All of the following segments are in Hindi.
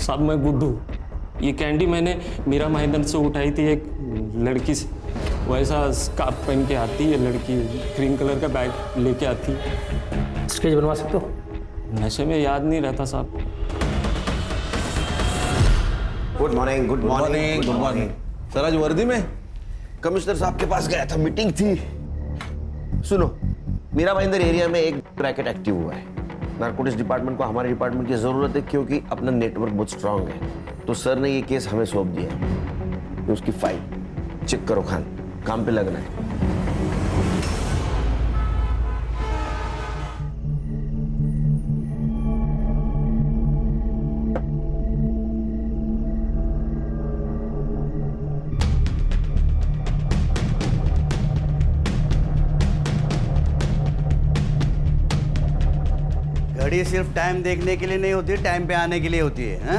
साहब मैं गुड्डू, ये कैंडी मैंने मीरा महेंद्र से उठाई थी एक लड़की से। वैसा स्कार्फ पहन के आती है लड़की, ग्रीन कलर का बैग लेके आती। स्केच बनवा सकते हो? नशे में याद नहीं रहता साहब। Good morning. Good morning. Good morning. Sir आज वर्दी में? कमिश्नर साहब के पास गया था, मीटिंग थी। सुनो, मीरा भाईंदर एरिया में एक रैकेट एक्टिव हुआ है। नारकोटिक्स डिपार्टमेंट को हमारे डिपार्टमेंट की जरूरत है क्योंकि अपना नेटवर्क बहुत स्ट्रांग है। तो सर ने ये केस हमें सौंप दिया है। तो उसकी फाइल चेक करो खान, काम पे लगना है। घड़ी सिर्फ टाइम देखने के लिए नहीं होती, टाइम पे आने के लिए होती है।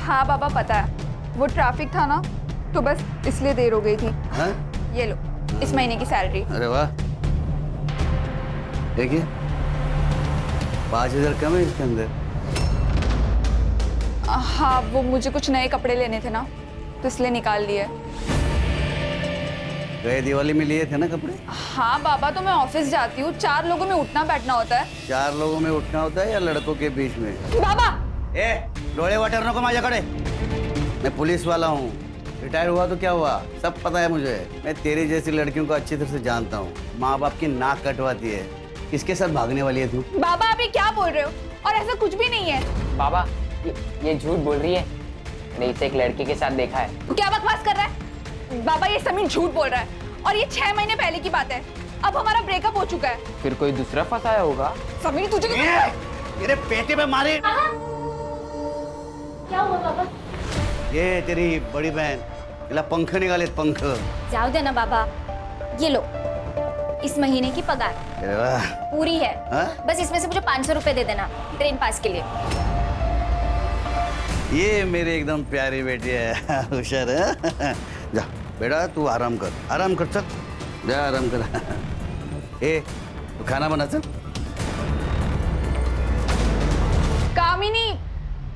हाँ बाबा पता है, वो ट्रैफिक था ना तो बस इसलिए देर हो गई थी। हाँ? ये लो इस महीने की सैलरी। अरे वाह, देखिए 5,000 कम है इसके अंदर। हाँ वो मुझे कुछ नए कपड़े लेने थे ना तो इसलिए निकाल लिए। गए दिवाली में लिए थे ना कपड़े? हाँ बाबा, तो मैं ऑफिस जाती हूँ, 4 लोगों में उठना बैठना होता है। 4 लोगों में उठना होता है या लड़कों के बीच में? बाबा ए, डोळे वाटर नको माझ्याकडे। मैं पुलिस वाला हूँ, रिटायर हुआ तो क्या हुआ, सब पता है मुझे। मैं तेरी जैसी लड़कियों को अच्छी तरह से जानता हूँ। माँ बाप की नाक कटवाती है, किसके साथ भागने वाली है तू? बाबा आप ये क्या बोल रहे हो? और ऐसा कुछ भी नहीं है। बाबा ये झूठ बोल रही है, मैंने इसे एक लड़के के साथ देखा है। तो क्या बकवास कर रहा है? बाबा ये समीर झूठ बोल रहा है और ये 6 महीने पहले की बात है। अब हमारा ब्रेकअप हो चुका है। फिर कोई दूसरा फंसाया होगा। समीर तुझे तेरे पेटे पे मारे। क्या हुआ बाबा? ये तेरी बड़ी बहन, इला पंख निकाले, पंख। जाओ दे ना बाबा, ये लो इस महीने की पगार अरे वाह। पूरी है। हाँ? बस इसमें से मुझे 500 रुपए दे देना ट्रेन पास के लिए। ये मेरी एकदम प्यारी बेटी है, होशियार है। जा बेटा तू आराम कर, आराम कर, चल जा आराम कर। ए तू खाना बना चल। कामिनी,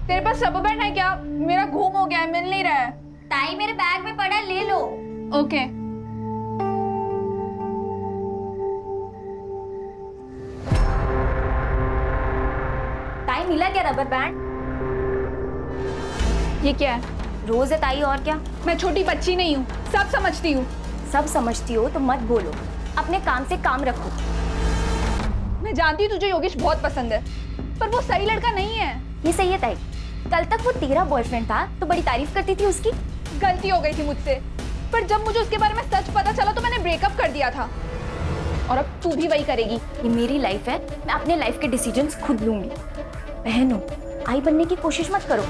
तेरे पास रबर बैंड है क्या? मेरा घूम हो गया है, मिल नहीं रहा है। टाई मेरे बैग में पड़ा है, ले लो। ओके। टाई मिला क्या रबर बैंड? ये क्या है? रोज है ताई, और क्या? मैं छोटी बच्ची नहीं हूँ, सब समझती हूँ। सब समझती हो तो मत बोलो, अपने काम से काम रखो। मैं जानती हूँ तुझे योगेश बहुत पसंद है, पर वो सही लड़का नहीं है। ये सही है ताई, कल तक वो तेरा बॉयफ्रेंड था तो बड़ी तारीफ करती थी उसकी। गलती हो गई थी मुझसे, पर जब मुझे उसके बारे में सच पता चला तो मैंने ब्रेकअप कर दिया था। और अब तू भी वही करेगी। ये मेरी लाइफ है, मैं अपने लाइफ के डिसीजंस खुद लूंगी। बहनों, आई बनने की कोशिश मत करो।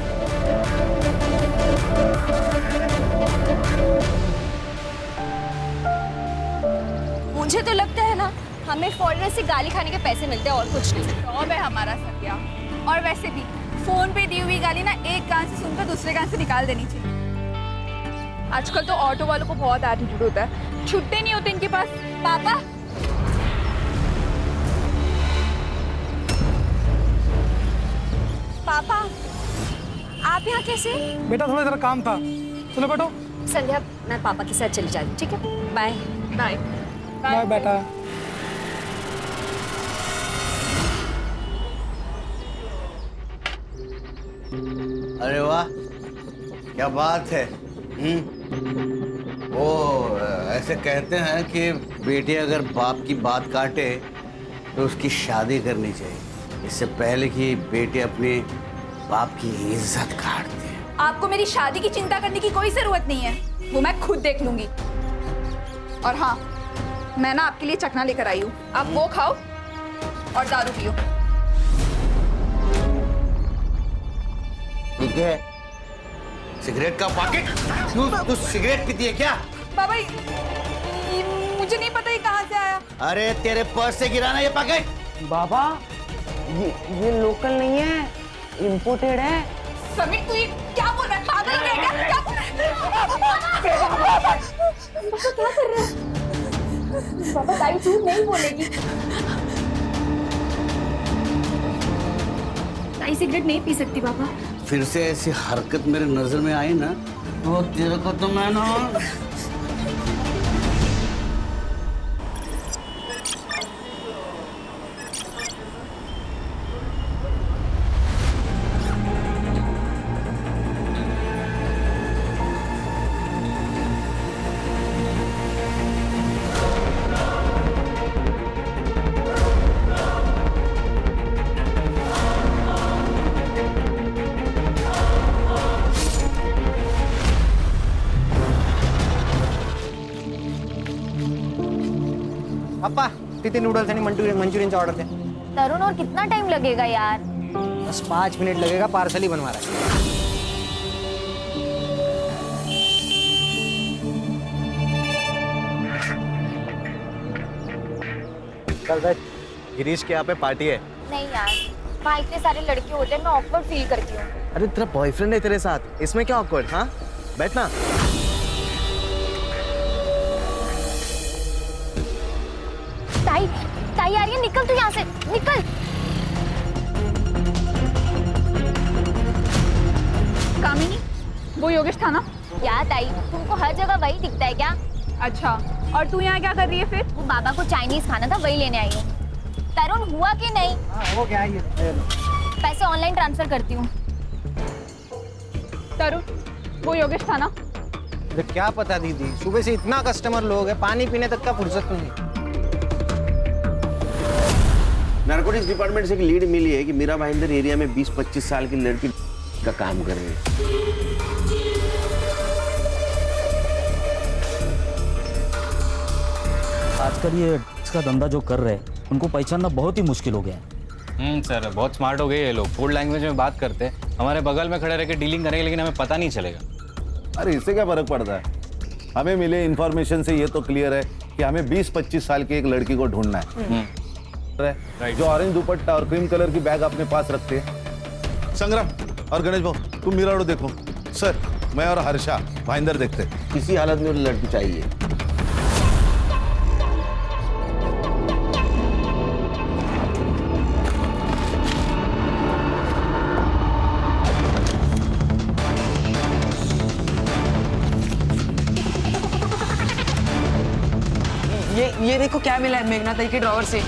मुझे तो लगता है ना, हमें फॉरेनर से गाली खाने के पैसे मिलते हैं और कुछ नहीं। जॉब है हमारा सत्या। और वैसे भी फोन पे दी हुई गाली ना एक कान से सुनकर दूसरे कान से निकाल देनी चाहिए। आजकल तो ऑटो वालों को बहुत एटीट्यूड होता है, छुट्टे नहीं होते इनके पास। पापा, पापा आप यहाँ कैसे? बेटा थोड़ा जरा काम था, चलो बैठो। संध्या, मैं पापा के साथ चली जाती हूँ, ठीक है? बाय बाय बाय बेटा। अरे वाह, क्या बात है। वो ऐसे कहते हैं कि बेटी अगर बाप की बात काटे तो उसकी शादी करनी चाहिए, इससे पहले कि बेटी अपने बाप की इज्जत काट दे। आपको मेरी शादी की चिंता करने की कोई जरूरत नहीं है, वो मैं खुद देख लूंगी। और हाँ, मैं ना आपके लिए चखना लेकर आई हूँ, आप वो खाओ और दारू पियो। ठीक है, सिगरेट का पैकेट। तू सिगरेट पीती है क्या? बाबा ये मुझे नहीं पता ये कहाँ से आया। अरे तेरे पर्स से गिरा ना ये पैकेट। बाबा ये लोकल नहीं है, इम्पोर्टेड है। समीर तू ये क्या बोल रहा है? पागल हो गया क्या? क्या बोल रहा है? पापा ताई झूठ नहीं बोलेगी। ताई सिगरेट नहीं पी सकती पापा। फिर से ऐसी हरकत मेरे नजर में आई ना तो तेरे को तो मैं ना अप्पा तिथे नूडल्स आणि मंचुरियनचा ऑर्डर दे. तरुण और कितना टाइम लगेगा यार? बस 5 मिनट लगेगा, पार्सल ही बनवा रहा है. चल भाई, गिरीश के यहाँ पे पार्टी है. नहीं यार, वहाँ इतने सारे लड़के होते हैं, मैं ऑकवर्ड फील करती हूँ. अरे तेरा बॉयफ्रेंड है तेरे साथ, इसमें क्या ऑकवर्ड? हाँ बैठना. ताई ताई आ रही है, निकल तू यहाँ से, निकल. कामिनी, वो योगेश था ना? क्या ताई, तुमको हर जगह वही दिखता है क्या? अच्छा, और तू यहाँ क्या कर रही है फिर? वो बाबा को चाइनीज खाना था, वही लेने आई हूँ. तरुण हुआ कि नहीं? वो क्या है? पैसे ऑनलाइन ट्रांसफर करती हूँ. तरुण, वो योगेश था ना? अरे क्या पता दीदी, सुबह से इतना कस्टमर लोग है, पानी पीने तक का फुर्सत नहीं. नारकोटिक्स डिपार्टमेंट से एक लीड मिली है कि मीरा भाईंदर एरिया में 20-25 साल की लड़की का काम कर रही है. आजकल ये इसका धंधा जो कर रहे हैं उनको पहचानना बहुत ही मुश्किल हो गया है. सर बहुत स्मार्ट हो गए ये लोग, कोड लैंग्वेज में बात करते हैं, हमारे बगल में खड़े रह के डीलिंग करेंगे लेकिन हमें पता नहीं चलेगा. अरे इससे क्या फर्क पड़ता है? हमें मिले इन्फॉर्मेशन से ये तो क्लियर है कि हमें 20-25 साल की एक लड़की को ढूंढना है. जो ऑरेंज दुपट्टा और क्रीम कलर की बैग अपने पास रखते हैं. संग्राम और गणेश भाऊ तुम मीरा रोड देखो. सर मैं और हर्षा भाईंदर देखते हैं. किसी हालत में लड़की चाहिए. ये देखो क्या मिला है मेघना ताई के ड्रॉवर से.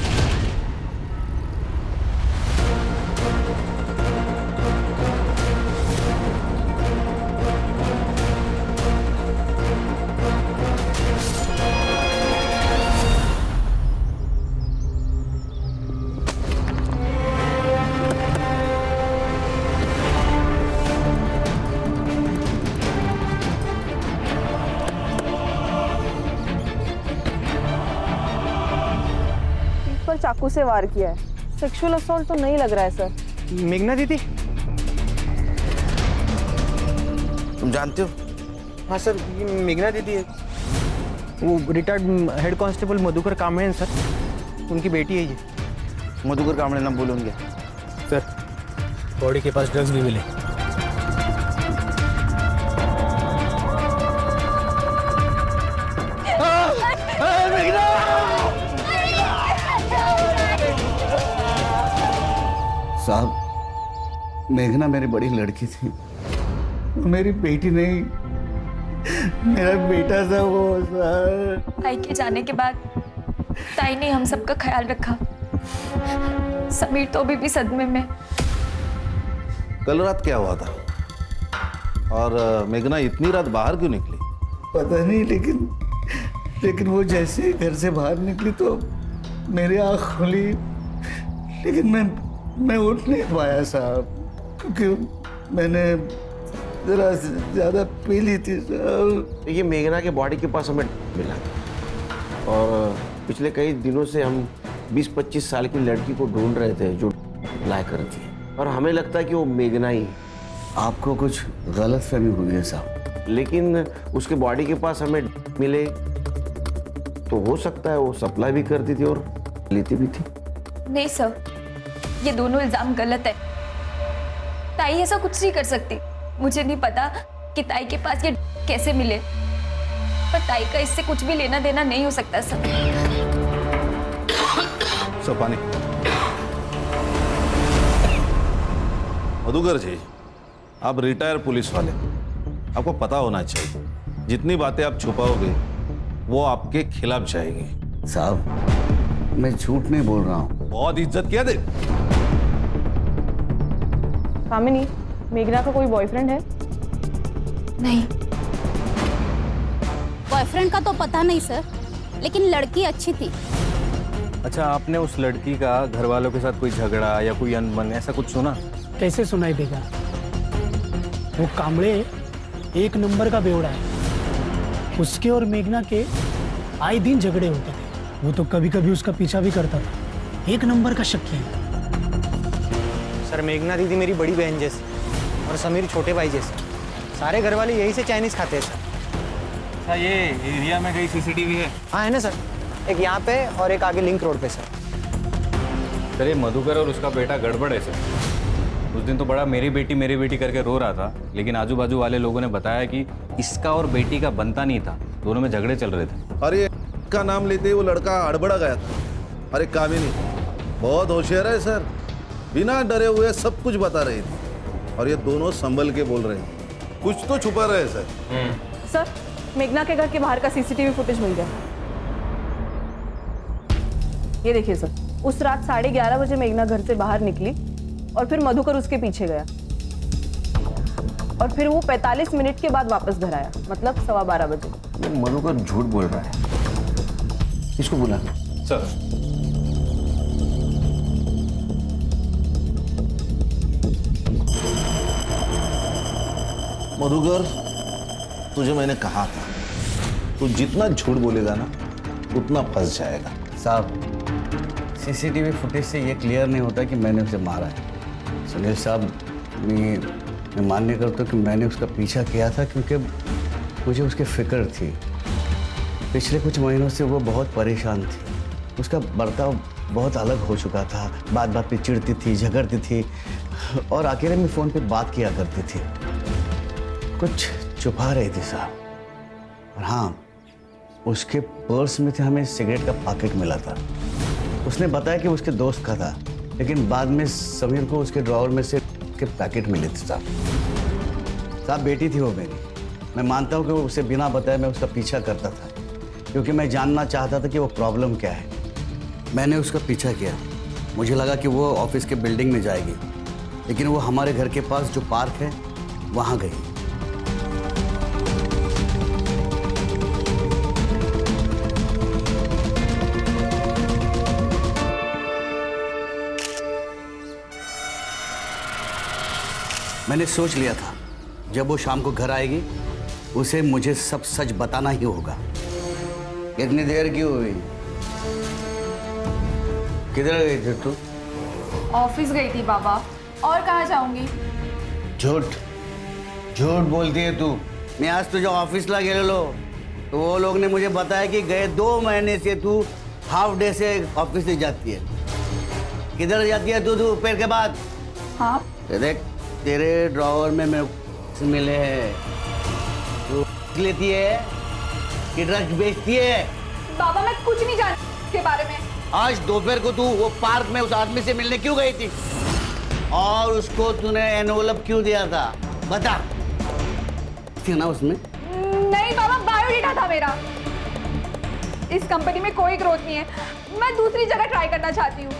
चाकू से वार किया है. सेक्सुअल असॉल्ट तो नहीं लग रहा है सर. मेघना दीदी? तुम जानते हो? हाँ सर, ये मेघना दीदी है. वो retired head constable Madhukar Kamble हैं सर, उनकी बेटी है ये. मधुकर कांबळे नाम बोलूंगे सर. बॉडी के पास ड्रग्स भी मिले. साहब, मेघना मेरी बड़ी लड़की थी, मेरी बेटी नहीं, मेरा बेटा था वो सर. ताई के जाने के बाद ताई ने हम सबका ख्याल रखा. समीर तो अभी भी सदमे में. कल रात क्या हुआ था? और मेघना इतनी रात बाहर क्यों निकली? पता नहीं, लेकिन वो जैसे घर से बाहर निकली तो मेरी आँख खुली, लेकिन मैं उठ नहीं पाया साहब, क्योंकि मैंने जरा ज्यादा पी ली थी साहब. ये मेघना के बॉडी के पास हमें मिला और पिछले कई दिनों से हम 20-25 साल की लड़की को ढूंढ रहे थे जो लाया करती है, और हमें लगता है कि वो मेघना ही. आपको कुछ गलतफहमी हुई है साहब. लेकिन उसके बॉडी के पास हमें मिले तो हो सकता है वो सप्लाई भी करती थी और लेती भी थी. नहीं सर, ये दोनों इल्जाम गलत है. ताई ऐसा कुछ नहीं कर सकती. मुझे नहीं पता कि ताई के पास ये कैसे मिले, पर ताई का इससे कुछ भी लेना देना नहीं हो सकता सर. पानी. मधुकर जी, आप रिटायर पुलिस वाले, आपको पता होना चाहिए जितनी बातें आप छुपाओगे वो आपके खिलाफ जाएगी। साहब मैं झूठ नहीं बोल रहा हूँ। बहुत इज्जत किया दे। कामिनी, मेघना का कोई बॉयफ्रेंड है? नहीं। बॉयफ्रेंड का तो पता नहीं सर, लेकिन लड़की अच्छी थी। अच्छा, आपने उस लड़की का घर वालों के साथ कोई झगड़ा या कोई अनबन ऐसा कुछ सुना? कैसे सुनाई देगा? वो कामड़े एक नंबर का बेवड़ा है। उसके और मेघना के आए दिन झगड़े होते थे। वो तो कभी कभी उसका पीछा भी करता था। एक नंबर का शक्की है। सर मेघना दीदी मेरी बड़ी बहन जैसी और समीर छोटे भाई जैसे। सारे घर वाले यही से चाइनीज खाते हैं सर। अच्छा, ये एरिया में कहीं सीसीटीवी है? हाँ है ना सर, एक यहाँ पे और एक आगे लिंक रोड पे सर। सर ये मधुकर और उसका बेटा गड़बड़ है सर। उस दिन तो बड़ा मेरी बेटी करके रो रहा था, लेकिन आजू बाजू वाले लोगों ने बताया कि इसका और बेटी का बनता नहीं था, दोनों में झगड़े चल रहे थे। अरे का नाम लेते ही वो लड़का अड़बड़ा गया था। अरे कामिनी बहुत होशियार है सर, बिना डरे हुए सब कुछ बता रही थी और ये दोनों संभल के बोल रहे हैं। कुछ तो छुपा रहे सर। सर, मेघना के घर के बाहर का सीसीटीवी फुटेज मिल गया। ये देखिए सर, उस रात 11:30 बजे मेघना घर से बाहर निकली और फिर मधुकर उसके पीछे गया और फिर वो 45 मिनट के बाद वापस घर आया, मतलब 12:15 बजे। मधुकर झूठ बोल रहा है। इसको बुला सर। मधुकर, तुझे मैंने कहा था तू जितना झूठ बोलेगा ना उतना फंस जाएगा। साहब सीसीटीवी फुटेज से ये क्लियर नहीं होता कि मैंने उसे मारा है। सुनील साहब, मैं मान्य करता हूँ कि मैंने उसका पीछा किया था क्योंकि मुझे उसकी फिक्र थी। पिछले कुछ महीनों से वो बहुत परेशान थी। उसका बर्ताव बहुत अलग हो चुका था। बात बात पे चिढ़ती थी, झगड़ती थी और अकेले में फ़ोन पे बात किया करती थी। कुछ छुपा रही थी साहब। और हाँ, उसके पर्स में थे हमें सिगरेट का पैकेट मिला था। उसने बताया कि उसके दोस्त का था, लेकिन बाद में समीर को उसके ड्रॉवर में से के पैकेट मिले थे साहब। बेटी थी वो मेरी। मैं मानता हूँ कि उसे बिना बताए मैं उसका पीछा करता था क्योंकि मैं जानना चाहता था कि वो प्रॉब्लम क्या है। मैंने उसका पीछा किया। मुझे लगा कि वो ऑफिस के बिल्डिंग में जाएगी, लेकिन वो हमारे घर के पास जो पार्क है वहाँ गई। मैंने सोच लिया था जब वो शाम को घर आएगी उसे मुझे सब सच बताना ही होगा। इतनी देर क्यों हुई? किधर गई थी तू? ऑफिस गई थी बाबा, और कहाँ जाऊंगी? झूठ बोलती है तू। मैं आज तुझे ऑफिस ला गेलो तो वो लोग ने मुझे बताया कि गए 2 महीने से तू हाफ डे से ऑफिस नहीं जाती है। किधर जाती है तू दोपहर के बाद? हाँ देख, तेरे ड्रॉवर में मेरे मिले हैं। तू लेती है कि ड्रग्स बेचती है? बाबा मैं कुछ नहीं जानती इसके बारे में। आज दोपहर को तू वो पार्क में उस आदमी से मिलने क्यों गई थी और उसको तूने एनवेलप क्यों दिया था? बता। थी ना उसमें? नहीं बाबा, बायोडेटा था मेरा। इस कंपनी में कोई ग्रोथ नहीं है, मैं दूसरी जगह ट्राई करना चाहती हूँ।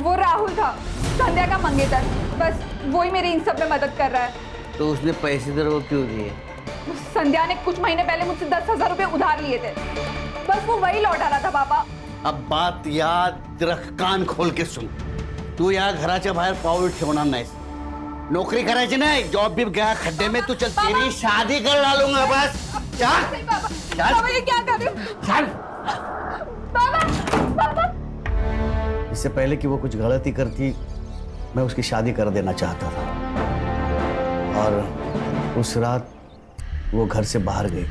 वो राहुल था, संध्या का मंगेतर, बस वही मेरी इन सब में मदद कर रहा है। तो उसने पैसे तेरे को क्यों दिए? संध्या ने कुछ महीने पहले मुझसे 10,000 रुपए उधार लिए थे, बस वो वही लौटा रहा था पापा। अब बात याद रख, कान खोल के सुन। तू यहाँ घराच्या बाहेर पाऊल ठेवणार नाहीस। नौकरी करायची नाही, जॉब भी गया खड्डे में। तू चल, तेरी शादी कर डालूंगा बस। चल बाबा ये क्या कर रहे हो? चल। बाबा इससे पहले कि वो कुछ गलती करती, मैं उसकी शादी कर देना चाहता था और उस रात वो घर से बाहर गई।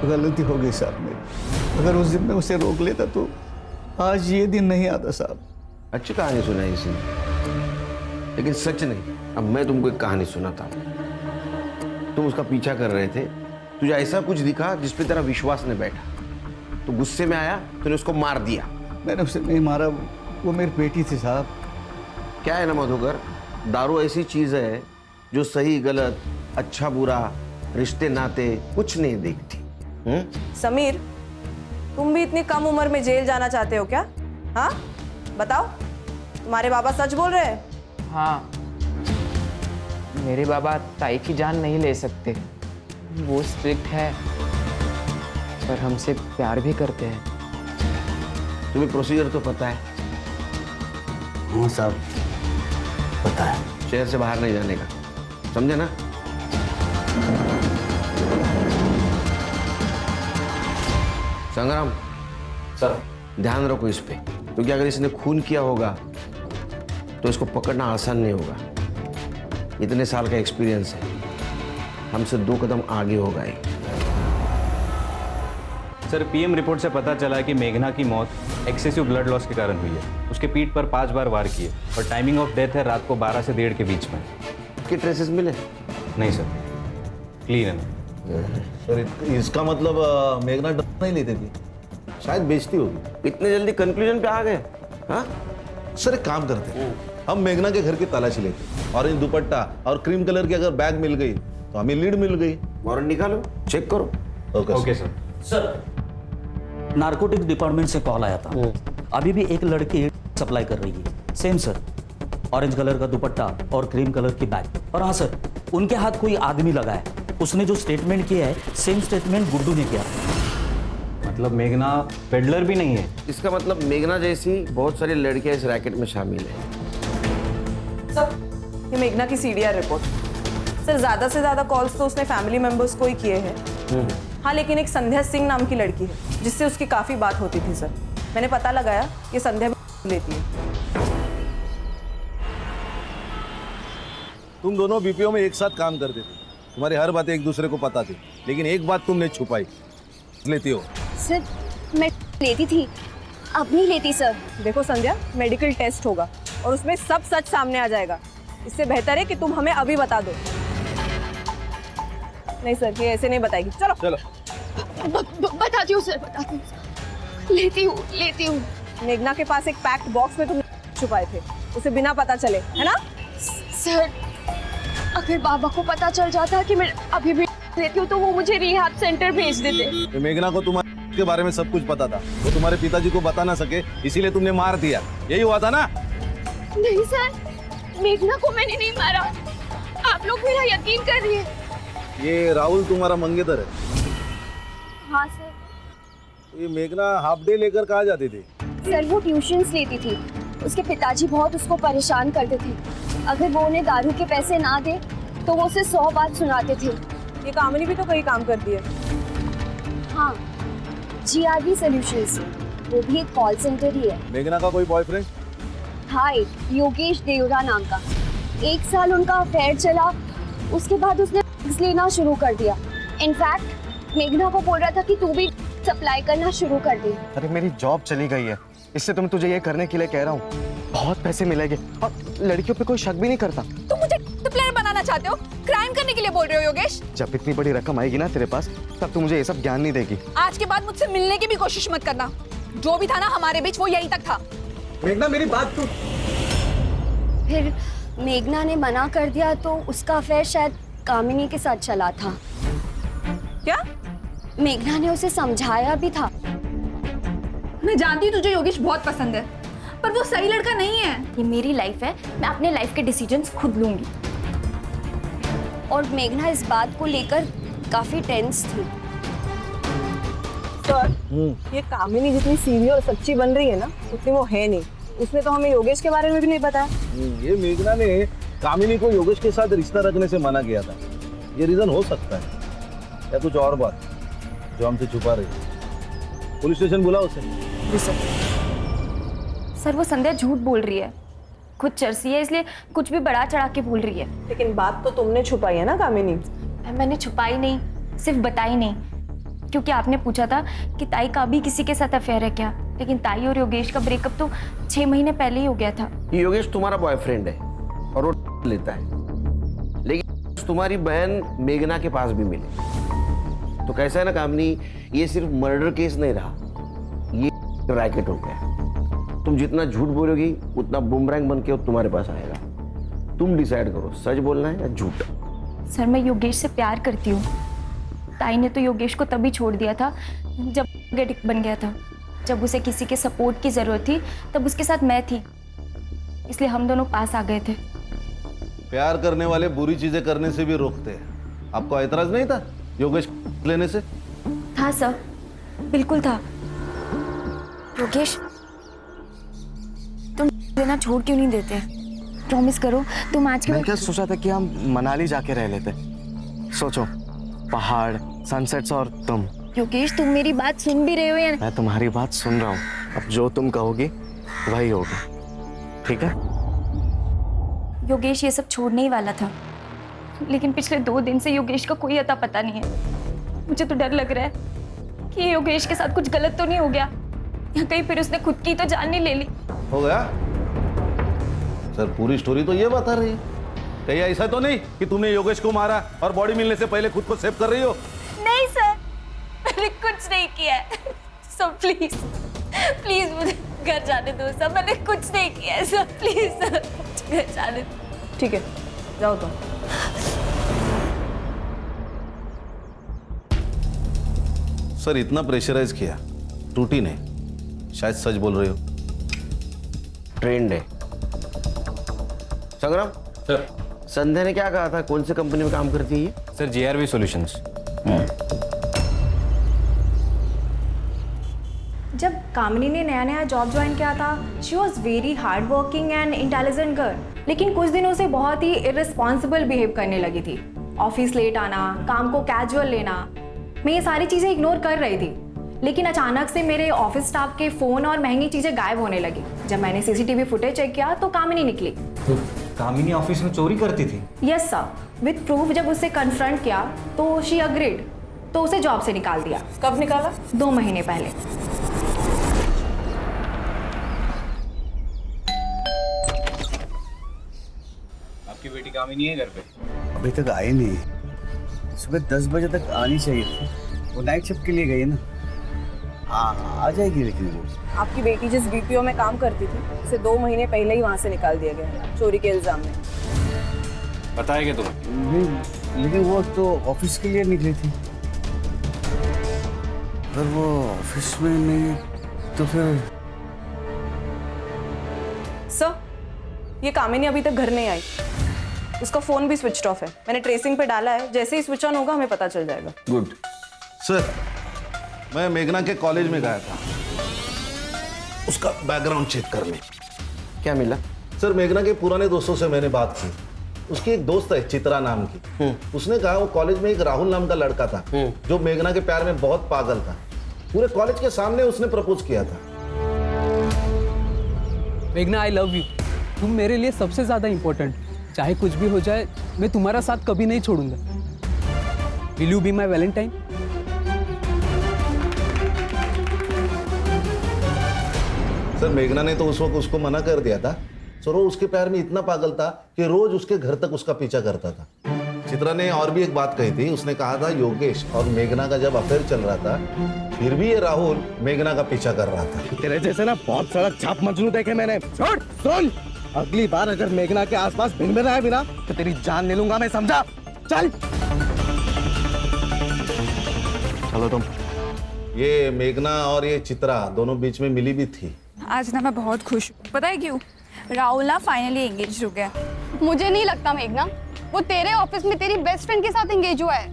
गलती हो गई साहब मेरी। अगर उस दिन में उसे रोक लेता तो आज ये दिन नहीं आता साहब। अच्छी कहानी सुनाई इसने, लेकिन सच नहीं। अब मैं तुमको एक कहानी सुनाता हूँ। तुम उसका पीछा कर रहे थे, तुझे ऐसा कुछ दिखा जिस पे तेरा विश्वास नहीं बैठा, तो गुस्से में आया, तूने उसको मार दिया। मैंने उसे नहीं मारा, वो मेरी बेटी थी साहब। क्या है ना मधुकर, दारू ऐसी चीज है जो सही गलत, अच्छा बुरा, रिश्ते नाते कुछ नहीं देखती। समीर, तुम भी इतनी कम उम्र में जेल जाना चाहते हो क्या? हाँ, बताओ, तुम्हारे बाबा सच बोल रहे हैं? हाँ, मेरे बाबा ताई की जान नहीं ले सकते। वो स्ट्रिक्ट है, पर हमसे प्यार भी करते हैं। तुम्हें प्रोसीजर तो पता है? हाँ साहब, पता है। शहर से बाहर नहीं जाने का, समझे ना? संग्राम सर, ध्यान रखो इस पे, क्योंकि अगर इसने खून किया होगा तो इसको पकड़ना आसान नहीं होगा। इतने साल का एक्सपीरियंस है, हमसे 2 कदम आगे होगा ये। सर, पीएम रिपोर्ट से पता चला है कि मेघना की मौत एक्सेसिव ब्लड लॉस के कारण हुई है। उसके पीठ पर 5 बार वार किए और टाइमिंग ऑफ डेथ है रात को 12 से 1:30 के बीच में। के ट्रेसेस मिले? नहीं सर, क्लीन है। सर इसका मतलब मेघना डर नहीं लेती थी, शायद बेचती होगी। इतने जल्दी कंक्लूजन पे आ गए? हाँ सर, एक काम करते हैं, हम मेघना के घर की तलाशी लेते, ऑरेंज दुपट्टा और क्रीम कलर की अगर बैग मिल गई तो हमें लीड मिल गई। वारंट निकालो, चेक करो। Okay sir. Sir, narcotic department से कॉल आया था। अभी भी एक लड़की सप्लाई कर रही है। सेम सर, ऑरेंज कलर का दुपट्टा और क्रीम कलर की बैग। और हाँ सर, उनके हाथ कोई आदमी लगा है। उसने जो स्टेटमेंट किया है सेम स्टेटमेंट गुड्डू ने किया। मतलब मेघना पेडलर भी नहीं है? इसका मतलब मेघना जैसी बहुत सारी लड़कियां इस रैकेट में शामिल है। सर, ये मेघना की सीडीआर रिपोर्ट। सर, ज्यादा से ज्यादा कॉल्स तो उसने फैमिली मेंबर्स को ही किए हैं। हाँ, लेकिन एक संध्या सिंह नाम की लड़की है जिससे उसकी काफी बात होती थी। सर, मैंने पता लगाया कि संध्या भी लेती है। तुम दोनों बीपीओ में एक साथ काम करते थे, तुम्हारी हर बातें एक दूसरे को पता थी, लेकिन एक बात तुमने छुपाई। लेती हो? सर, मैं लेती थी, अब नहीं लेती सर। देखो संध्या, मेडिकल टेस्ट होगा और उसमें सब सच सामने आ जाएगा। इससे बेहतर है कि तुम हमें अभी बता दो। नहीं सर, ये ऐसे नहीं बताएगी। चलो चलो। बताती हूँ सर, बताती हूँ। लेती हूँ। मेघना के पास एक पैक्ड बॉक्स में तुम छुपाए थे, उसे बिना पता चले, है ना? सर, अगर बाबा को पता चल जाता कि मैं अभी भी लेती हूँ तो वो मुझे रिहैब सेंटर भेज देते। मेघना को तुम्हारे के बारे में सब कुछ पता था, वो तुम्हारे पिताजी को बता ना सके, इसीलिए तुमने मार दिया। यही हुआ था ना? नहीं सर, मेघना को मैंने नहीं मारा। आप लोग मेरा यकीन करिए। ये राहुल तुम्हारा मंगेतर है? हाँ सर। ये मेघना हाफ डे लेकर कहाँ जाती थी? सर, वो ट्यूशन्स लेती थी। उसके पिताजी बहुत उसको परेशान करते थे। अगर वो उन्हें दारू के पैसे ना दे तो वो उसे 100 बात सुनाते थे। ये कामनी भी तो कहीं काम करती है। हाँ, GRB सॉल्यूशंस, वो भी एक कॉल सेंटर ही है। मेघना का कोई बॉयफ्रेंड? हाँ, योगेश देवरा नाम का। 1 साल उनका अफेयर चला, उसके बाद उसने ड्रग्स लेना शुरू कर दिया। इनफैक्ट मेघना को बोल रहा था कि तू भी सप्लाई करना शुरू कर दे। अरे मेरी जॉब चली गई है, इससे तो मैं तुझे ये करने के लिए कह रहा हूँ। बहुत पैसे मिलेंगे और लड़कियों पे कोई शक भी नहीं करता। तुम मुझे प्लेयर बनाना चाहते हो? क्राइम करने के लिए बोल रहे हो योगेश? जब इतनी बड़ी रकम आएगी ना तेरे पास, तब तू मुझे ये सब ज्ञान नहीं देगी। आज के बाद मुझसे मिलने की भी कोशिश मत करना। जो भी था ना हमारे बीच, वो यहीं तक था। मेघना, मेरी बात तू। फिर मेघना ने मना कर दिया तो उसका अफेयर शायद कामिनी के साथ चला था। क्या? मेघना ने उसे समझाया भी था। मैं जानती हूँ तुझे योगेश बहुत पसंद है, पर वो सही लड़का नहीं है। ये मेरी लाइफ है, मैं अपने लाइफ के डिसीजंस खुद लूंगी। और मेघना इस बात को लेकर काफी टेंस थी। सर, ये कामिनी जितनी सीधी और सच्ची बन रही है ना, उतनी वो है नहीं। उसने तो हमें योगेश के बारे में भी नहीं बताया। ये मेघना ने कामिनी को योगेश के साथ रिश्ता रखने से मना किया था। ये रीजन हो सकता है, या कुछ और बात जो हमसे छुपा रही है। पुलिस स्टेशन बुलाओ उसे। जी सर। सर, वो संध्या झूठ बोल रही है, खुद चरसी है, इसलिए कुछ भी बढ़ा चढ़ा के बोल रही है। लेकिन बात तो तुमने छुपाई है ना कामिनी? मैंने छुपाई नहीं, सिर्फ बताई नहीं, क्योंकि आपने पूछा था कि ताई का भी किसी के साथ अफेयर है क्या। लेकिन ताई और योगेश का ब्रेकअप तो 6 महीने पहले ही हो गया था। योगेश तुम्हारा बॉयफ्रेंड है और वो लेता है, लेकिन आज तुम्हारी बहन मेघना के पास भी मिले, तो कैसा है ना कामनी, ये सिर्फ मर्डर केस नहीं रहा, ये रैकेट हो गया। तुम जितना झूठ बोलोगी उतना बुमरैंग बन के वो तुम्हारे पास आएगा। तुम डिसाइड करो सच बोलना है या झूठ। सर मैं योगेश से प्यार करती हूँ। ताई ने तो योगेश को तभी छोड़ दिया था जब एडिक्ट बन गया था। जब उसे किसी के सपोर्ट की ज़रूरत थी तब उसके साथ मैं थी, इसलिए हम दोनों पास आ गए थे। प्यार करने वाले बुरी चीजें करने से भी रोकते हैं। आपको एतराज नहीं था योगेश लेने से? था सर, बिल्कुल था। योगेश तुम लेना छोड़ क्यों नहीं देते? प्रॉमिस करो तुम आज के मैं क्या सोचा था कि हम मनाली जाके रह लेते। सोचो, पहाड़, सनसेट्स और तुम। योगेश तुम मेरी बात सुन भी रहे हो या नहीं? मैं तुम्हारी बात सुन रहा हूँ। अब जो तुम कहोगी वही होगा, ठीक है? योगेश ये सब छोड़ने ही वाला था, लेकिन पिछले 2 दिन से योगेश का कोई अता पता नहीं है। मुझे तो डर लग रहा है कि योगेश के साथ कुछ गलत तो नहीं हो गया, या कहीं फिर उसने खुद की तो जान नहीं ले ली। हो गया सर, पूरी स्टोरी तो ये बता रही है। कहीं ऐसा तो नहीं कि तुमने योगेश को मारा और बॉडी मिलने से पहले खुद को सेव कर रही हो? नहीं सर, मैंने कुछ नहीं किया है। सर प्लीज प्लीज मुझे घर जाने दो सर, मैंने कुछ नहीं किया है सर, प्लीज सर घर जाने दो। ठीक है, जाओ तुम। सर इतना प्रेशराइज किया, टूटी नहीं, शायद सच बोल रही हो। ट्रेंड है। संग्राम सर। संध्या ने क्या कहा था, कौन सी कंपनी में काम करती है ये? Sir GRV solutions. जब कामिनी ने नया नया जॉब ज्वाइन किया था, she was very hard working and intelligent girl, लेकिन कुछ दिनों से बहुत ही इररिस्पॉन्सिबल बिहेव करने लगी थी। ऑफिस लेट आना, काम को कैजुअल लेना, मैं ये सारी चीज़ें इग्नोर कर रही थी, लेकिन अचानक से मेरे ऑफिस स्टाफ के फ़ोन और महंगी चीज़ें गायब होने लगी। जब मैंने CCTV फुटेज चेक किया तो कामिनी निकली। तो कामिनी ऑफिस में चोरी करती थी? Yes sir, with proof. जब उससे कन्फ्रंट किया तो शी अग्रीड, तो उसे जॉब से निकाल दिया। कब निकाला? 2 महीने पहले। आपकी बेटी कामिनी है घर पे? अभी तक आई नहीं। सुबह 10 बजे तक आनी चाहिए थी, वो नाइट शिफ्ट के लिए गई ना। हाँ आ जाएगी, लेकिन वो आपकी बेटी जिस BPO में काम करती थी, उसे 2 महीने पहले ही वहाँ से निकाल दिया गया चोरी के इल्जाम में। पता है क्या तुम्हें? लेकिन वो तो ऑफिस के लिए निकली थी। अगर वो ऑफिस में नहीं तो फिर। सर, ये कामिनी अभी तक घर नहीं आई। उसका फोन भी स्विच ऑफ है। मैंने ट्रेसिंग पे डाला है, जैसे ही स्विच ऑन होगा हमें पता चल जाएगा। गुड। सर मैं मेघना के कॉलेज में गया था उसका बैकग्राउंड चेक करने। क्या मिला? सर मेघना के पुराने दोस्तों से मैंने बात की। उसकी एक दोस्त है चित्रा नाम की, उसने कहा वो कॉलेज में एक राहुल नाम का लड़का था जो मेघना के प्यार में बहुत पागल था। पूरे कॉलेज के सामने उसने प्रपोज किया था। मेघना, आई लव यू। तुम मेरे लिए सबसे ज्यादा इंपॉर्टेंट। चाहे कुछ भी हो जाए, मैं तुम्हारा साथ कभी नहीं छोड़ूंगा। Will you be my Valentine? Sir मेघना ने तो उस वक्त उसको मना कर दिया था। सर वो उसके प्यार में इतना पागल था कि रोज उसके घर तक उसका पीछा करता था। चित्रा ने और भी एक बात कही थी, उसने कहा था योगेश और मेघना का जब अफेयर चल रहा था फिर भी ये राहुल मेघना का पीछा कर रहा था। तेरे जैसे ना बहुत सड़क छाप मजनू देखे मैंने। छोड़, सुन, अगली बार अगर मेघना के आसपास भिन भिन आए बिना तो तेरी जान ले लूंगा मैं, समझा? चल चलो तुम। ये मेघना और ये चित्रा दोनों बीच में मिली भी थी। आज ना मैं बहुत खुश हूँ, पता है क्यों? राहुल ना फाइनली एंगेज हो गया। मुझे नहीं लगता मेघना, वो तेरे ऑफिस में तेरी बेस्ट फ्रेंड के साथ एंगेज हुआ है।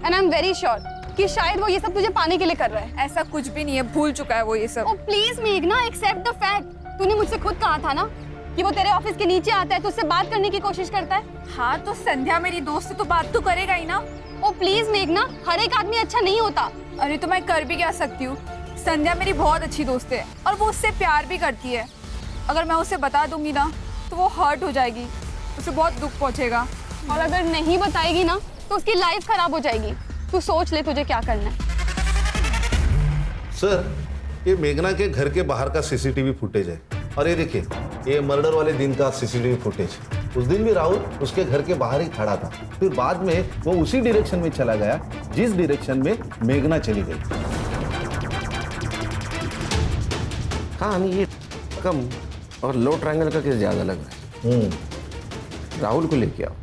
And I am very sure कि शायद वो ये सब तुझे पाने के लिए कर रहा है। ऐसा कुछ भी नहीं है, भूल चुका है वो ये सब। ओ प्लीज मेघना, एक्सेप्ट द फैक्ट। तूने मुझसे खुद कहा था ना कि वो तेरे ऑफिस के नीचे आता है तो उससे बात करने की कोशिश करता है। हाँ तो संध्या मेरी दोस्त है तो बात तो करेगा ही ना। ओ प्लीज मेघना, हर एक आदमी अच्छा नहीं होता। अरे तो मैं कर भी क्या सकती हूँ? संध्या मेरी बहुत अच्छी दोस्त है और वो उससे प्यार भी करती है। अगर मैं उसे बता दूंगी ना तो वो हर्ट हो जाएगी, उसे बहुत दुख पहुंचेगा। और अगर नहीं बताएगी ना तो उसकी लाइफ खराब हो जाएगी। तू सोच ले तुझे क्या करना है। सर ये मेघना के घर के बाहर का CCTV फुटेज है और ये देखिए ये मर्डर वाले दिन का CCTV फुटेज। उस दिन भी राहुल उसके घर के बाहर ही खड़ा था। फिर बाद में वो उसी डायरेक्शन में चला गया जिस डायरेक्शन में मेघना चली गई। हाँ, हमें ये कम और लो ट्रायंगल का केस ज्यादा लग रहा है। राहुल को लेके आओ।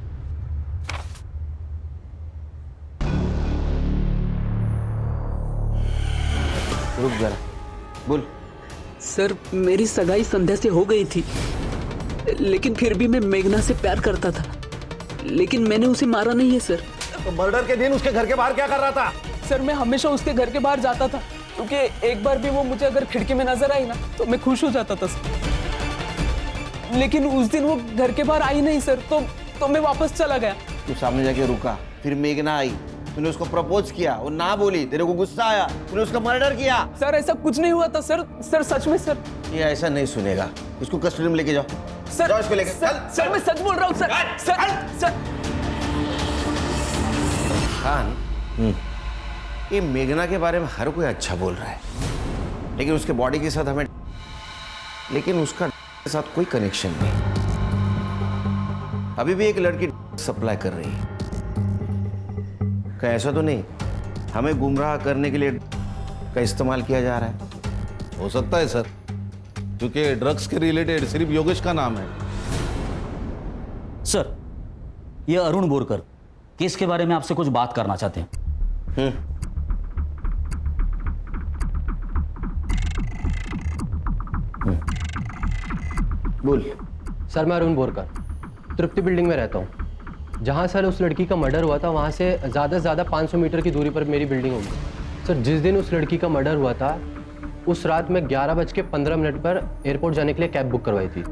रुक जरा, बोल। सर, मेरी सगाई संध्या से हो गई थी, लेकिन फिर भी मैं मेघना से प्यार करता था, लेकिन मैंने उसे मारा नहीं है सर। तो मर्डर के दिन उसके घर के बाहर क्या कर रहा था? सर, मैं हमेशा उसके घर के बाहर जाता था, क्योंकि एक बार भी वो मुझे अगर खिड़की में नजर आई ना तो मैं खुश हो जाता था सर। लेकिन उस दिन वो घर के बाहर आई नहीं सर, तो मैं वापस चला गया। तू सामने जाके रुका, फिर मेघना आई, तूने उसको प्रपोज किया, वो ना बोली, तेरे को गुस्सा आया, तूने उसका मर्डर किया। सर, ऐसा कुछ नहीं हुआ था सर, सच में सर। ये ऐसा नहीं सुनेगा, इसको कस्टडी में लेके जाओ। सर, जाओ इसको लेके। सर, मैं सच बोल रहा हूँ सर। खान, ये मेघना के बारे में हर कोई अच्छा बोल रहा है, लेकिन उसके बॉडी के साथ लेकिन उसका के साथ कोई कनेक्शन नहीं। अभी भी एक लड़की सप्लाई कर रही है। क्या ऐसा तो नहीं हमें गुमराह करने के लिए का इस्तेमाल किया जा रहा है? हो सकता है सर, क्योंकि ड्रग्स के रिलेटेड सिर्फ योगेश का नाम है। सर, ये अरुण बोरकर केस के बारे में आपसे कुछ बात करना चाहते हैं। बोल। सर, मैं अरुण बोरकर तृप्ति बिल्डिंग में रहता हूँ। जहाँ सर उस लड़की का मर्डर हुआ था वहाँ से ज़्यादा से ज़्यादा 500 मीटर की दूरी पर मेरी बिल्डिंग होगी। सर, जिस दिन उस लड़की का मर्डर हुआ था उस रात मैं 11:15 पर एयरपोर्ट जाने के लिए कैब बुक करवाई थी।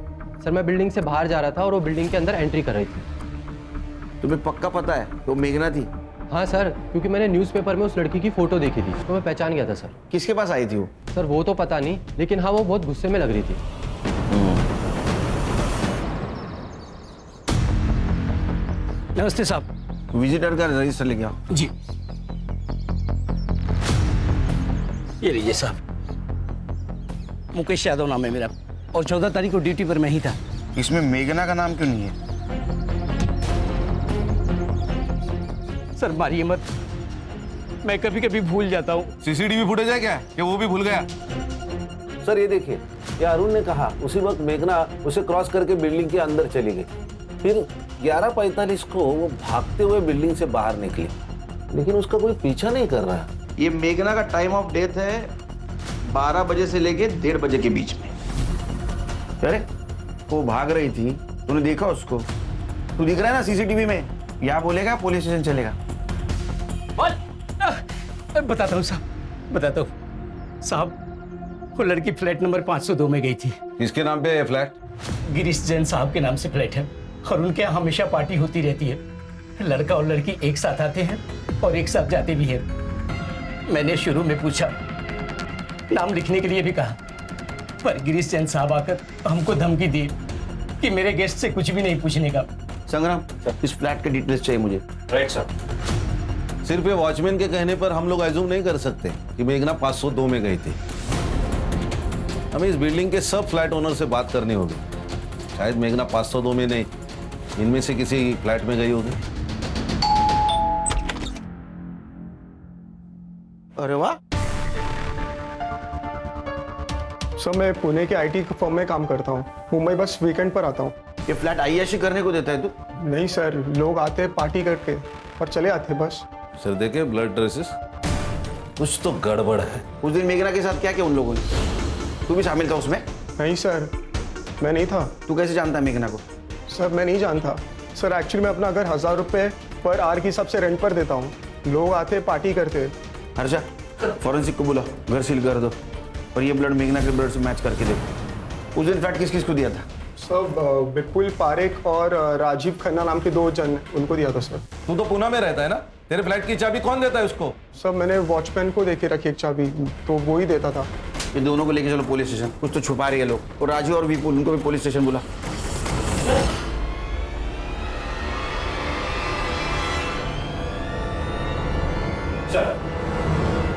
सर, मैं बिल्डिंग से बाहर जा रहा था और वो बिल्डिंग के अंदर एंट्री कर रही थी। तुम्हें पक्का पता है वो मेघना थी? हाँ सर, क्योंकि मैंने न्यूज़पेपर में उस लड़की की फ़ोटो देखी थी तो मैं पहचान गया था सर। किसके पास आई थी वो? सर, वो तो पता नहीं, लेकिन हाँ वो बहुत गुस्से में लग रही थी। नमस्ते साहब। विजिटर का रजिस्टर लेके आओ। जी, ये लीजिए साहब। मुकेश यादव नाम है मेरा और 14 तारीख को ड्यूटी पर मैं ही था। इसमें मेघना का नाम क्यों नहीं है? सर, मारिए मत, मैं कभी कभी भूल जाता हूँ। सीसीटीवी फुटेज है क्या कि वो भी भूल गया? सर, ये देखिए, ये अरुण ने कहा उसी वक्त मेघना उसे क्रॉस करके बिल्डिंग के अंदर चली गई। फिर 11:45 को वो भागते हुए बिल्डिंग से बाहर निकली, लेकिन उसका कोई पीछा नहीं कर रहा। ये मेघना का टाइम ऑफ डेथ है 12 बजे से लेके 1:30 बजे के बीच में। अरे वो भाग रही थी, तूने देखा उसको? तू दिख रहा है ना सीसीटीवी में? या बोलेगा पुलिस स्टेशन चलेगा? बताता हूँ साहब, बताता हूँ साहब। वो लड़की फ्लैट नंबर 502 में गई थी। किसके नाम पे है फ्लैट? गिरीश जैन साहब के नाम से फ्लैट है और उनके यहाँ हमेशा पार्टी होती रहती है। लड़का और लड़की एक साथ आते हैं और एक साथ जाते भी हैं। मैंने शुरू में पूछा, नाम लिखने के लिए भी कहा, पर गिरीश जैन साहब आकर हमको धमकी दी कि मेरे गेस्ट से कुछ भी नहीं पूछने का। संग्राम, इस फ्लैट के डिटेल्स चाहिए मुझे। Right sir. सिर्फ ये वॉचमैन के कहने पर हम लोग एज्यूम नहीं कर सकते कि मेघना 502 में गई थी। हमें इस बिल्डिंग के सब फ्लैट ओनर से बात करनी होगी। शायद मेघना 502 में नहीं, इनमें से किसी फ्लैट में गई होगी। अरे वाह। सर, मैं पुणे के आईटी फर्म में काम करता हूँ। मुंबई बस वीकेंड पर आता हूँ। ये फ्लैट आईएशी करने को देता है तू? नहीं सर, लोग आते हैं पार्टी करके और चले आते हैं बस। सर देखे ब्लड ट्रेसेस, कुछ तो गड़बड़ है। उस दिन मेघना के साथ क्या किया उन लोगों ने? तू भी शामिल था उसमें? नहीं सर, मैं नहीं था। तू कैसे जानता है मेघना को? सर, मैं नहीं जानता सर। एक्चुअली मैं अपना घर 1000 रुपये पर आवर के हिसाब से रेंट पर देता हूँ। लोग आते पार्टी करते। हर्षा, फॉरेंसिक को बुला, घर सील कर दो और ये ब्लड मेघना के ब्लड से मैच करके देखो। उस दिन फ्लैट किस किस को दिया था? सर, विपुल पारेख और राजीव खन्ना नाम के 2 जन, उनको दिया था सर। तू तो पुणे में रहता है ना, तेरे फ्लैट की चाबी कौन देता है उसको? सर, मैंने वॉचमैन को देके रखी एक चाबी, तो वो ही देता था। ये दोनों को लेके चलो पुलिस स्टेशन, कुछ तो छुपा रही है लोग। और राजू और विपुल, उनको भी पुलिस स्टेशन बुला।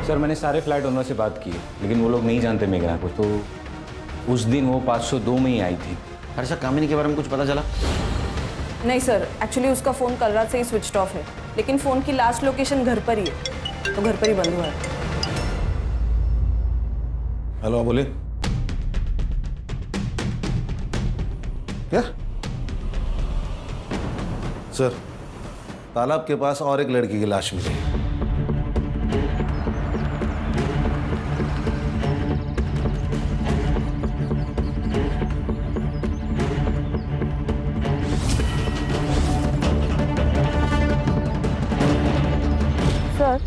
सर, मैंने सारे फ्लैट ओनर से बात की है, लेकिन वो लोग नहीं जानते मेघना को। तो उस दिन वो 502 में ही आई थी। हर्षा, कामिनी के बारे में कुछ पता चला? नहीं सर, एक्चुअली उसका फ़ोन कल रात से ही स्विच ऑफ है, लेकिन फ़ोन की लास्ट लोकेशन घर पर ही है, तो घर पर ही बंद हुआ है। हेलो, बोले क्या? सर, तालाब के पास और एक लड़की की लाश मिली है। सर,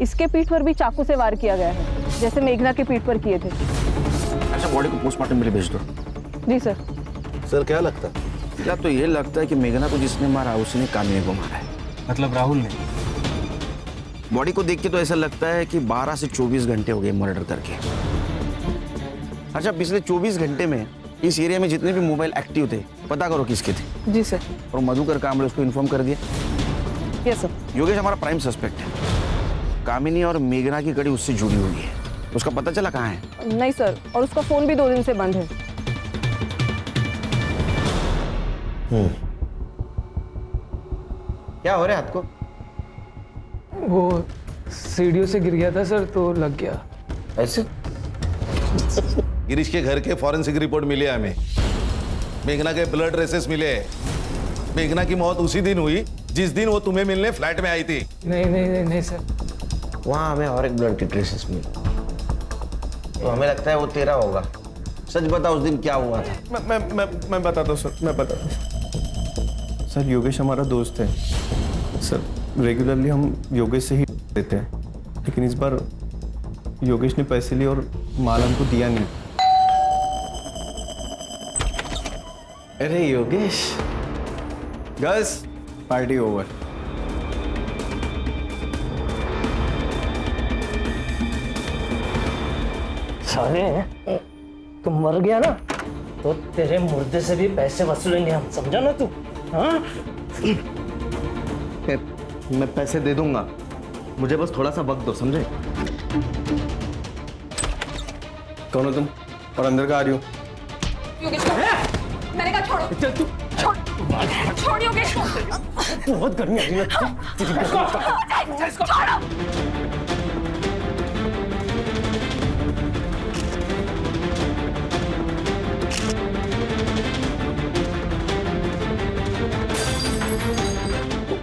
इसके पीठ पर भी चाकू से वार किया गया है, जैसे मेघना के पीठ पर किए थे। अच्छा, बॉडी को पोस्टमार्टम के लिए भेज दो। जी सर। सर, क्या लगता है? क्या तो ये लगता है कि मेघना को जिसने मारा उसने कामिनी को मारा है। मतलब राहुल ने? बॉडी को देख के तो ऐसा लगता है कि 12 से 24 घंटे हो गए मर्डर करके। अच्छा, पिछले 24 घंटे में इस एरिया में जितने भी मोबाइल एक्टिव थे पता करो किसके थे। जी सर। और मधुकर कामड़े उसको इन्फॉर्म कर दिया? Yes sir. योगेश हमारा प्राइम सस्पेक्ट है। कामिनी और मेघना की कड़ी उससे जुड़ी हुई है। उसका पता चला कहाँ है? नहीं सर, और उसका फ़ोन भी 2 दिन से बंद है। क्या हो रहा है हाथ को? वो सीढ़ियों से गिर गया था सर, तो लग गया। ऐसे? गिरीश के घर के फॉरेंसिक रिपोर्ट मिली है हमें। मेघना के ब्लड ट्रेसेस मिले। मेघना की मौत उसी दिन हुई जिस दिन वो तुम्हें मिलने फ्लैट में आई थी। नहीं सर। वहाँ हमें और एक ब्लड के ट्रेसेस मिले, तो हमें लगता है वो तेरा होगा। सच बता, उस दिन क्या हुआ था? मैं बताता हूँ सर, मैं बताता हूँ सर। योगेश हमारा दोस्त है सर, रेगुलरली हम योगेश से ही देते हैं, लेकिन इस बार योगेश ने पैसे लिए और माल हमको दिया नहीं। अरे योगेश, गर्ल्स पार्टी ओवर। साले, तुम मर गया ना तो तेरे मुर्दे से भी पैसे वसूलेंगे हम, समझा ना तू? हाँ? मैं पैसे दे दूंगा, मुझे बस थोड़ा सा वक्त दो, समझे? कौन हो तुम और अंदर का आ रही हो? योगेश, मैंने कहा छोड़ो। चल तू छोड़ योगेश। बहुत गर्मी आ रही है। छोड़ो।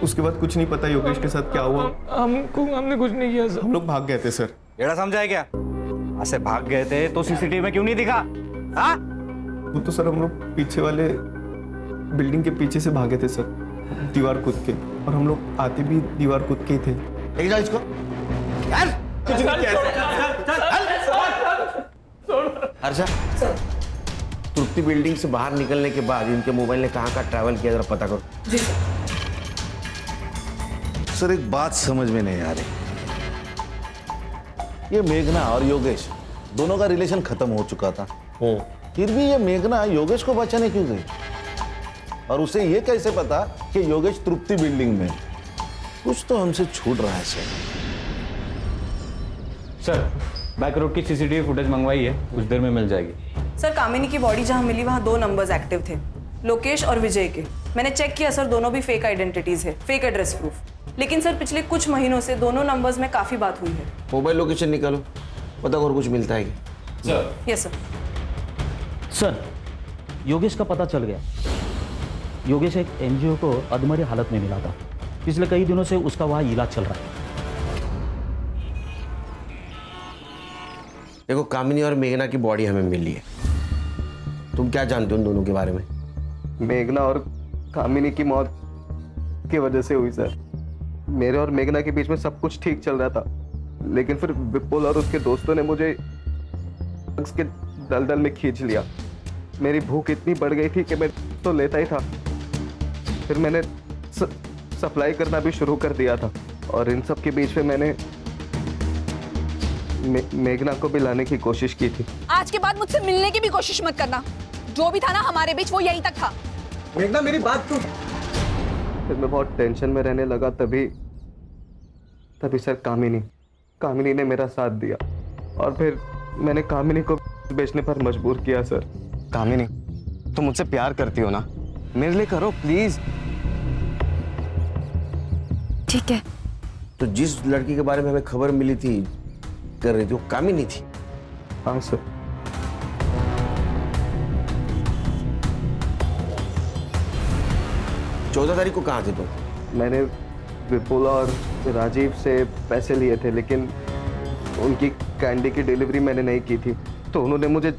उसके बाद कुछ नहीं पता योगेश के साथ क्या हुआ। हमने कुछ नहीं किया सर। हम लोग भाग गए थे सर। एड़ा समझा है क्या? ऐसे भाग गए थे तो सीसीटीवी में क्यों नहीं दिखा? हाँ? वो तो सर हम लोग पीछे वाले बिल्डिंग के पीछे से भागे थे सर, दीवार कूद के, और हम लोग आते भी दीवार कूद के ही थे। एक जाओ इसको। यार कुछ नहीं किया। हर्षा, तृप्ति बिल्डिंग से बाहर निकलने के बाद इनके मोबाइल ने कहाँ ट्रैवल किया, जरा पता करो। जी सर। सर, एक बात समझ में नहीं आ रही। ये मेघना और योगेश दोनों का रिलेशन खत्म हो चुका था, फिर भी ये मेघना योगेश को बचाने क्यों गई? और उसे ये कैसे पता कि योगेश तृप्ति बिल्डिंग में? कुछ तो हमसे छूट रहा है सर, बैक रोड की सीसीटीवी फुटेज मंगवाई है, कुछ देर में मिल जाएगी। सर, कामिनी की बॉडी जहाँ मिली वहाँ 2 नंबर्स एक्टिव थे, लोकेश और विजय के। मैंने चेक किया सर, दोनों भी फेक आइडेंटिटीज है, फेक एड्रेस प्रूफ। लेकिन सर पिछले कुछ महीनों से दोनों नंबर्स में काफी बात हुई है। मोबाइल लोकेशन निकालो, पता करो कुछ मिलता है क्या? Sir. Yes sir. Sir, Yogesh का पता चल गया। योगेश एक एनजीओ को अधमरे हालत में मिला था। पिछले कई दिनों से उसका वहां इलाज चल रहा है। देखो, कामिनी और मेघना की बॉडी हमें मिली है। तुम क्या जानते हो उन दोनों के बारे में? मेघना और कामिनी की मौत की वजह से हुई सर। मेरे और मेघना के बीच में सब कुछ ठीक चल रहा था, लेकिन फिर विपुल और उसके दोस्तों ने मुझे उसके दलदल में खींच लिया। मेरी भूख इतनी बढ़ गई थी कि मैं तो लेता ही था। फिर मैंने सप्लाई करना भी शुरू कर दिया था, और इन सब के बीच में मैंने मेघना को भी लाने की कोशिश की थी। आज के बाद मुझसे मिलने की भी कोशिश मत करना। जो भी था ना हमारे बीच, वो यहीं तक था। मेघना, मेरी बात सुन। फिर मैं बहुत टेंशन में रहने लगा, तभी सर कामिनी ने मेरा साथ दिया, और फिर मैंने कामिनी को बेचने पर मजबूर किया सर। कामिनी, तुम मुझसे प्यार करती हो ना? मेरे लिए करो प्लीज। ठीक है। तो जिस लड़की के बारे में हमें खबर मिली थी कर रही थी वो कामिनी थी? हाँ सर। चौदह तारीख को कहाँ थे तुम? मैंने विपुल और राजीव से पैसे लिए थे, लेकिन उनकी कैंडी की डिलीवरी मैंने नहीं की थी, तो उन्होंने मुझे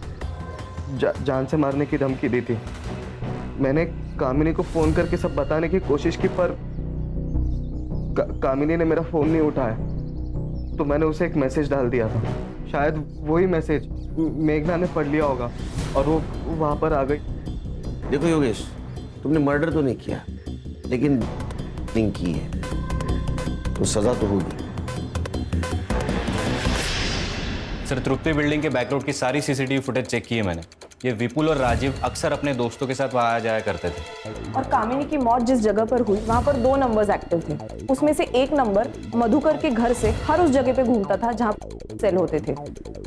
जान से मारने की धमकी दी थी। मैंने कामिनी को फ़ोन करके सब बताने की कोशिश की, पर कामिनी ने मेरा फ़ोन नहीं उठाया, तो मैंने उसे एक मैसेज डाल दिया था। शायद वही मैसेज मेघना ने पढ़ लिया होगा और वो वहाँ पर आ गई। देखो योगेश, तुमने मर्डर तो नहीं किया, लेकिन नहीं की है तो सजा तो होगी। सर, तृप्ति बिल्डिंग के बैक रोड की सारी सीसीटीवी फुटेज चेक की है मैंने। ये विपुल और राजीव अक्सर अपने दोस्तों के साथ वहाँ आया जाया करते थे। और कामिनी की मौत जिस जगह पर हुई वहाँ पर 2 नंबर्स एक्टिव थे। उसमें से एक नंबर मधुकर के घर से हर उस जगह पे घूमता था जहाँ सेल होते थे।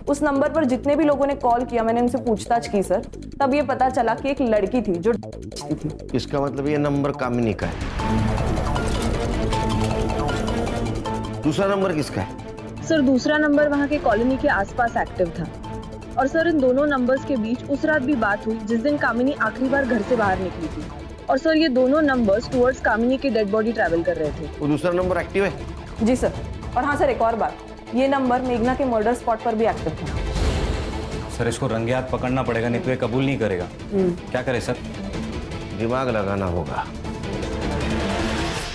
उस नंबर पर जितने भी लोगों ने कॉल किया, मैंने उनसे पूछताछ की सर, तब ये पता चला कि एक लड़की थी जो थी। इसका मतलब ये नंबर कामिनी का है। दूसरा नंबर किसका है? सर, दूसरा नंबर वहाँ के कॉलोनी के आसपास एक्टिव था। और सर, इन दोनों नंबर्स के बीच उस रात भी बात हुई जिस दिन कामिनी आखिरी बार घर से बाहर निकली थी। और सर, ये दोनों नंबर्स टुवर्ड्स कामिनी की डेड बॉडी ट्रैवल कर रहे थे। वो दूसरा नंबर एक्टिव है? जी सर। और हाँ सर, एक और बात, ये नंबर मेघना के मर्डर स्पॉट पर भी एक्टिव था। सर, इसको रंगे हाथ पकड़ना पड़ेगा, नहीं तो ये कबूल नहीं करेगा। क्या करें सर? दिमाग लगाना होगा।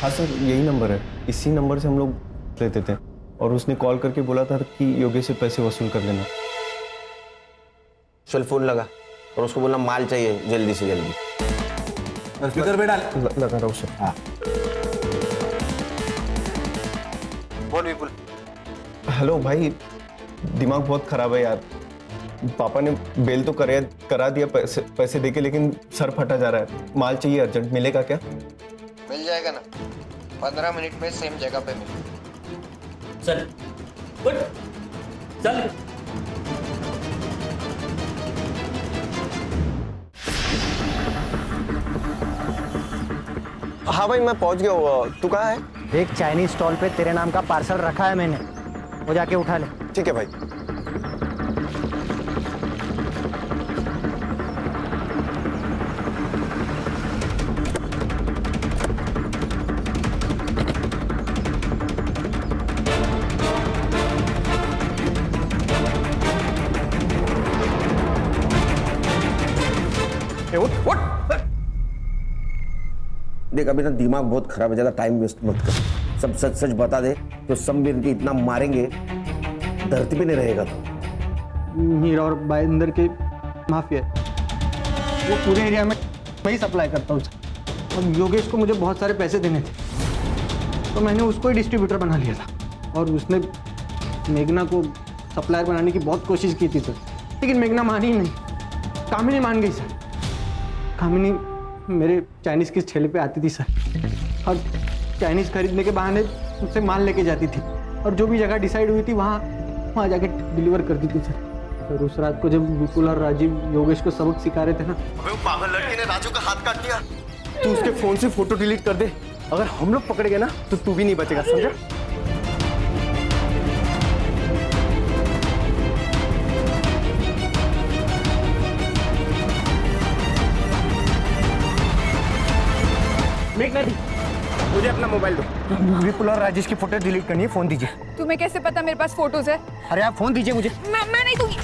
हाँ सर, यही नंबर है। इसी नंबर से हम लोग लेते थे और उसने कॉल करके बोला था कि योगेश से पैसे वसूल कर लेना। चल फोन लगा और उसको बोलना माल चाहिए जल्दी से जल्दी। स्पीकर पे डाल। लगा रहा हूँ सर। हाँ। बोल विपुल। हेलो भाई, दिमाग बहुत खराब है यार। पापा ने बेल तो करा दिया पैसे देके, लेकिन सर फटा जा रहा है। माल चाहिए अर्जेंट, मिलेगा क्या? मिल जाएगा ना, 15 मिनट में सेम जगह पे मिलेगा। चल उठ, चल। हाँ भाई, मैं पहुंच गया हूँ। तू कहाँ है? एक चाइनीज स्टॉल पे तेरे नाम का पार्सल रखा है मैंने, वो जाके उठा ले। ठीक है भाई। देख, अभी ना दिमाग बहुत खराब है, ज्यादा टाइम वेस्ट मत कर। सब सच सच बता दे तो समबीर के इतना मारेंगे धरती पे नहीं रहेगा तो। मीरा और बाइंदर के माफिया, वो पूरे एरिया में वही सप्लाई करता हूँ। और योगेश को मुझे बहुत सारे पैसे देने थे, तो मैंने उसको ही डिस्ट्रीब्यूटर बना लिया था। और उसने मेघना को सप्लायर बनाने की बहुत कोशिश की थी सर, लेकिन मेघना मानी ही नहीं। कामिनी मान गई सर। कामिनी मेरे चाइनीज़ के ठेले पे आती थी सर, और चाइनीज़ खरीदने के बहाने मुझसे माल लेके जाती थी, और जो भी जगह डिसाइड हुई थी वहाँ जाके डिलीवर करती थी सर। और उस रात को जब विपुल और राजीव योगेश को सबक सिखा रहे थे ना, अबे वो पागल लड़की ने राजू का हाथ काट दिया। तू उसके फोन से फोटो डिलीट कर दे, अगर हम लोग पकड़ गए ना तो तू भी नहीं बचेगा, समझा? मेघना दी, मुझे अपना मोबाइल दो। विपुल और राजेश की फोटो डिलीट करनी है, फोन दीजिए। तुम्हें कैसे पता मेरे पास फोटोज है? अरे आप फोन दीजिए मुझे। मैं नहीं दूंगी।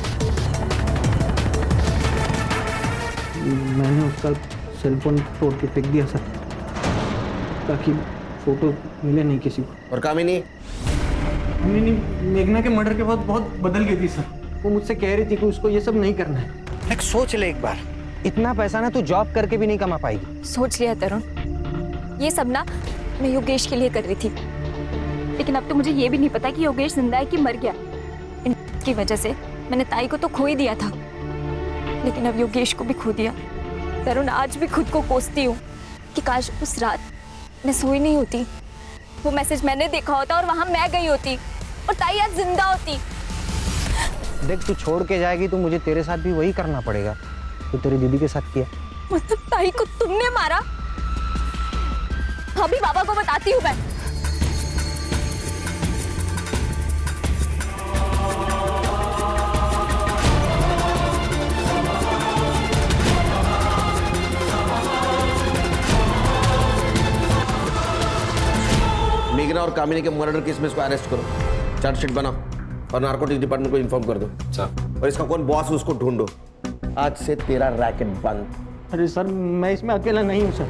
मैंने उसका सेलफोन तोड़ के फेंक दिया सर, ताकि फोटो मिले नहीं किसी को। और कामिनी? मेघना के मर्डर के बाद बहुत बदल गई थी सर। वो मुझसे कह रही थी कि उसको ये सब नहीं करना है। एक सोच ले एक बार, इतना पैसा ना तू जॉब करके भी नहीं कमा पाएगी। सोच लिया तरुण, ये सब ना मैं योगेश के लिए कर रही थी, लेकिन अब तो मुझे ये भी नहीं पता कि योगेश जिंदा है कि मर गया। इनकी वजह से मैंने ताई को तो खो ही दिया था, लेकिन अब योगेश को भी खो दिया। तरुण, आज भी खुद को कोसती हूँ कि काश उस रात मैं सोई नहीं होती, वो मैसेज मैंने देखा होता और वहां मैं गई होती और ताई आज जिंदा होती। देख, तू छोड़ के जाएगी तो मुझे तेरे साथ भी वही करना पड़ेगा तो तेरी दीदी के साथ किया। मतलब ताई को तुमने मारा? अभी बाबा को बताती हूँ मैं। मेघना और कामिनी के मर्डर केस में इसको अरेस्ट करो, चार्जशीट बनाओ और नार्कोटिक्स डिपार्टमेंट को इन्फॉर्म कर दो। और इसका कौन बॉस है उसको ढूंढो। आज से तेरा रैकेट बंद। अरे सर मैं इसमें अकेला नहीं हूँ सर,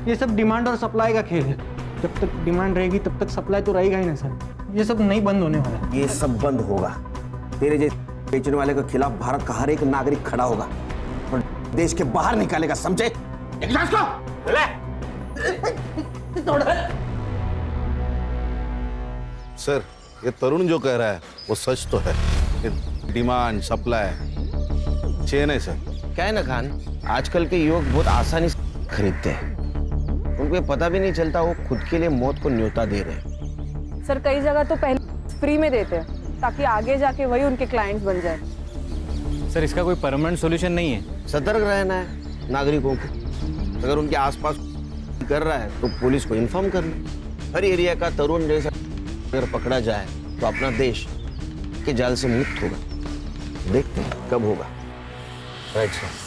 ये सब डिमांड और सप्लाई का खेल है। जब तक डिमांड रहेगी तब तक सप्लाई तो रहेगा ही ना सर, ये सब नहीं बंद होने वाला। ये सब बंद होगा। तेरे जैसे बेचने वाले के खिलाफ भारत का हर एक नागरिक खड़ा होगा और देश के बाहर निकालेगा, समझे? सर ये तरुण जो कह रहा है वो सच तो है। ये डिमांड सप्लाई चेन है सर। क्या है ना खान, आजकल के युवक बहुत आसानी से खरीदते हैं, उनको ये पता भी नहीं चलता वो खुद के लिए मौत को न्योता दे रहे हैं। सर कई जगह तो पहले फ्री में देते हैं ताकि आगे जाके वही उनके क्लाइंट्स बन जाए। सर इसका कोई परमानेंट सॉल्यूशन नहीं है। सतर्क रहना है नागरिकों को। अगर उनके आसपास कर रहा है तो पुलिस को इन्फॉर्म करना। हर एरिया का तरुण जैसा अगर पकड़ा जाए तो अपना देश के जाल से मुक्त होगा। देखते हैं कब होगा। Right sir.